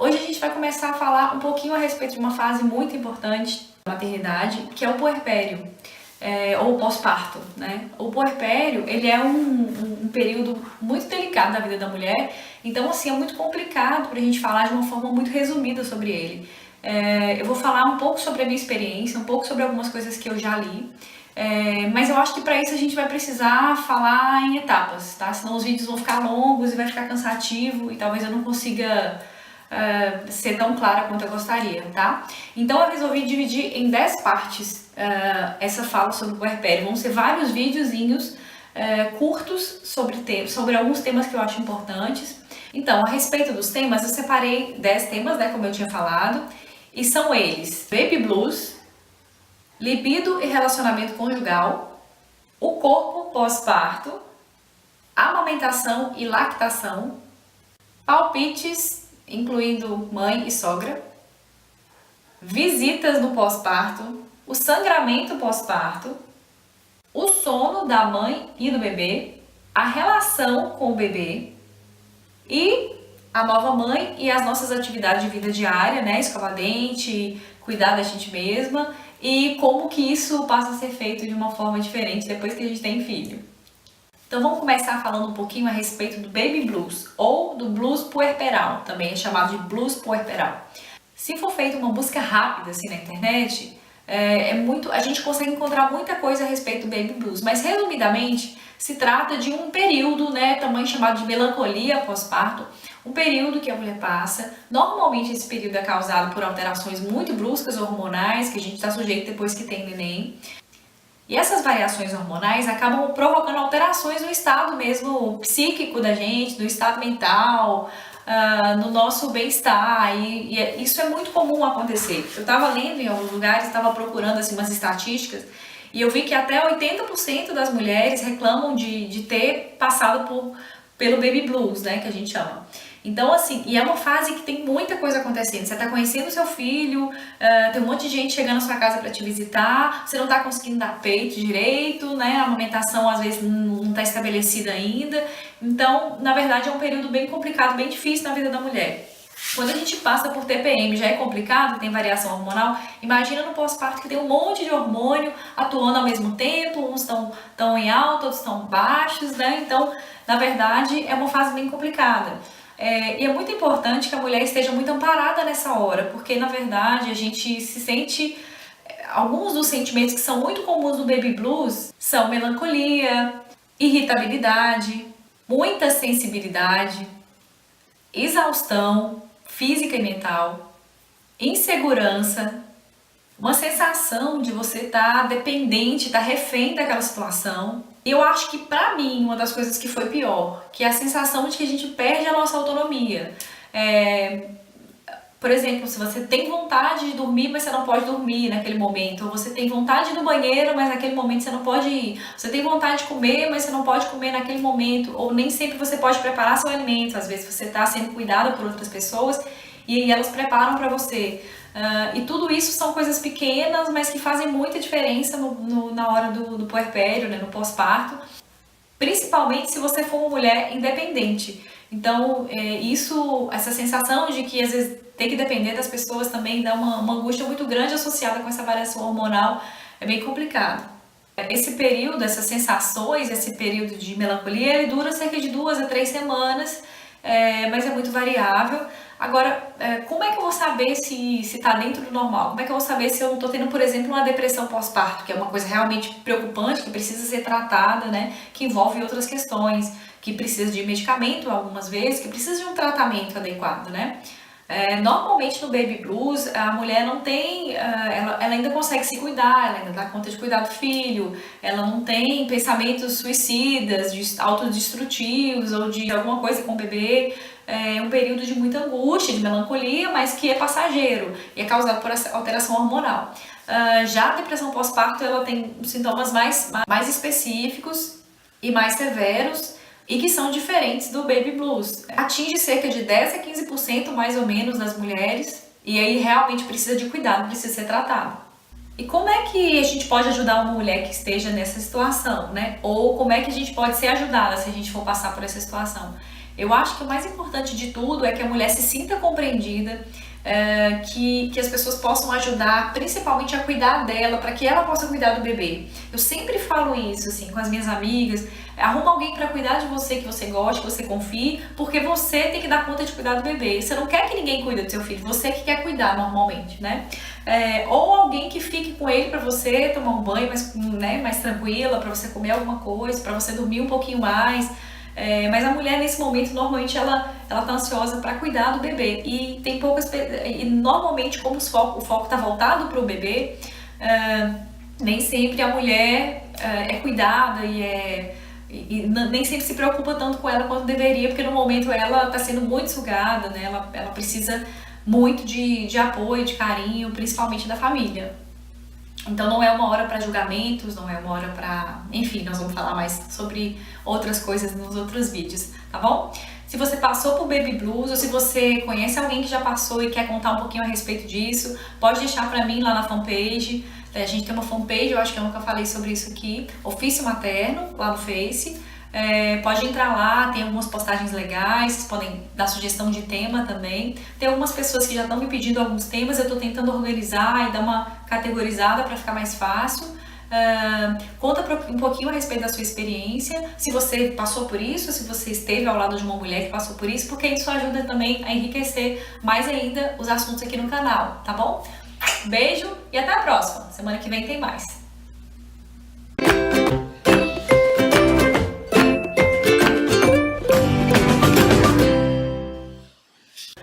Hoje a gente vai começar a falar um pouquinho a respeito de uma fase muito importante da maternidade, que é o puerpério, ou o pós-parto, né? O puerpério, ele é um período muito delicado da vida da mulher, então assim, é muito complicado pra gente falar de uma forma muito resumida sobre ele. Eu vou falar um pouco sobre a minha experiência, um pouco sobre algumas coisas que eu já li, mas eu acho que para isso a gente vai precisar falar em etapas, tá? Senão os vídeos vão ficar longos e vai ficar cansativo e talvez eu não consiga ser tão clara quanto eu gostaria, tá? Então eu resolvi dividir em 10 partes essa fala sobre o puerpério. Vão ser vários videozinhos curtos sobre alguns temas que eu acho importantes. Então, a respeito dos temas, eu separei 10 temas, né, como eu tinha falado, e são eles: baby blues, libido e relacionamento conjugal, o corpo pós-parto, amamentação e lactação, palpites, incluindo mãe e sogra, visitas no pós-parto, o sangramento pós-parto, o sono da mãe e do bebê, a relação com o bebê e a nova mãe e as nossas atividades de vida diária, né? Escovar dente, cuidar da gente mesma e como que isso passa a ser feito de uma forma diferente depois que a gente tem filho. Então vamos começar falando um pouquinho a respeito do baby blues ou do blues puerperal, também é chamado de blues puerperal. Se for feita uma busca rápida assim na internet, a gente consegue encontrar muita coisa a respeito do baby blues, mas resumidamente se trata de um período, né, também chamado de melancolia pós-parto, um período que a mulher passa. Normalmente esse período é causado por alterações muito bruscas hormonais que a gente está sujeito depois que tem neném. E essas variações hormonais acabam provocando alterações no estado mesmo psíquico da gente, no estado mental, no nosso bem-estar, e isso é muito comum acontecer. Eu estava lendo em alguns lugares, estava procurando assim, umas estatísticas, e eu vi que até 80% das mulheres reclamam de ter passado pelo baby blues, né, que a gente chama. Então, assim, e é uma fase que tem muita coisa acontecendo. Você tá conhecendo o seu filho, tem um monte de gente chegando na sua casa para te visitar, você não tá conseguindo dar peito direito, né? A amamentação às vezes não tá estabelecida ainda. Então, na verdade, é um período bem complicado, bem difícil na vida da mulher. Quando a gente passa por TPM já é complicado, tem variação hormonal, imagina no pós-parto que tem um monte de hormônio atuando ao mesmo tempo, uns estão em alta, outros estão baixos, né? Então, na verdade, é uma fase bem complicada. E é muito importante que a mulher esteja muito amparada nessa hora, porque na verdade a gente se sente. Alguns dos sentimentos que são muito comuns no baby blues são melancolia, irritabilidade, muita sensibilidade, exaustão física e mental, insegurança, uma sensação de você estar dependente, estar refém daquela situação. E eu acho que pra mim uma das coisas que foi pior, que é a sensação de que a gente perde a nossa autonomia. Por exemplo, se você tem vontade de dormir, mas você não pode dormir naquele momento, ou você tem vontade de ir no banheiro, mas naquele momento você não pode ir, você tem vontade de comer, mas você não pode comer naquele momento, ou nem sempre você pode preparar seu alimento, às vezes você está sendo cuidada por outras pessoas e elas preparam para você. E tudo isso são coisas pequenas, mas que fazem muita diferença na hora do puerpério, né, no pós-parto, principalmente se você for uma mulher independente. Então, essa sensação de que às vezes tem que depender das pessoas também dá uma angústia muito grande associada com essa variação hormonal, é bem complicado. Esse período, essas sensações, esse período de melancolia, ele dura cerca de 2 a 3 semanas, mas é muito variável. Agora, como é que eu vou saber se está dentro do normal? Como é que eu vou saber se eu não estou tendo, por exemplo, uma depressão pós-parto, que é uma coisa realmente preocupante, que precisa ser tratada, né? Que envolve outras questões, que precisa de medicamento algumas vezes, que precisa de um tratamento adequado, né? Normalmente no baby blues a mulher não tem, ela ainda consegue se cuidar, ela ainda dá conta de cuidar do filho, ela não tem pensamentos suicidas, autodestrutivos ou de alguma coisa com o bebê. É um período de muita angústia, de melancolia, mas que é passageiro e é causado por essa alteração hormonal. Já a depressão pós-parto, ela tem sintomas mais específicos e mais severos e que são diferentes do baby blues. Atinge cerca de 10 a 15% mais ou menos das mulheres e aí realmente precisa de cuidado, precisa ser tratado. E como é que a gente pode ajudar uma mulher que esteja nessa situação, né? Ou como é que a gente pode ser ajudada se a gente for passar por essa situação? Eu acho que o mais importante de tudo é que a mulher se sinta compreendida, que as pessoas possam ajudar, principalmente a cuidar dela, para que ela possa cuidar do bebê. Eu sempre falo isso assim com as minhas amigas: arruma alguém para cuidar de você, que você goste, que você confie, porque você tem que dar conta de cuidar do bebê. Você não quer que ninguém cuide do seu filho, você que quer cuidar normalmente, né? Ou alguém que fique com ele para você tomar um banho mais tranquila, para você comer alguma coisa, para você dormir um pouquinho mais. Mas a mulher nesse momento normalmente ela tá ansiosa para cuidar do bebê e tem poucas e normalmente como o foco está voltado para o bebê, nem sempre a mulher é cuidada e nem sempre se preocupa tanto com ela quanto deveria, porque no momento ela está sendo muito sugada, né? Ela precisa muito de apoio, de carinho, principalmente da família. Então não é uma hora para julgamentos, não é uma hora para... Enfim, nós vamos falar mais sobre outras coisas nos outros vídeos, tá bom? Se você passou por Baby Blues ou se você conhece alguém que já passou e quer contar um pouquinho a respeito disso, pode deixar pra mim lá na fanpage. A gente tem uma fanpage, eu acho que eu nunca falei sobre isso aqui, Ofício Materno, lá no Face. Pode entrar lá, tem algumas postagens legais, vocês podem dar sugestão de tema também. Tem algumas pessoas que já estão me pedindo alguns temas, eu estou tentando organizar e dar uma categorizada para ficar mais fácil. Conta um pouquinho a respeito da sua experiência, se você passou por isso, se você esteve ao lado de uma mulher que passou por isso, porque isso ajuda também a enriquecer mais ainda os assuntos aqui no canal, tá bom? Beijo e até a próxima! Semana que vem tem mais!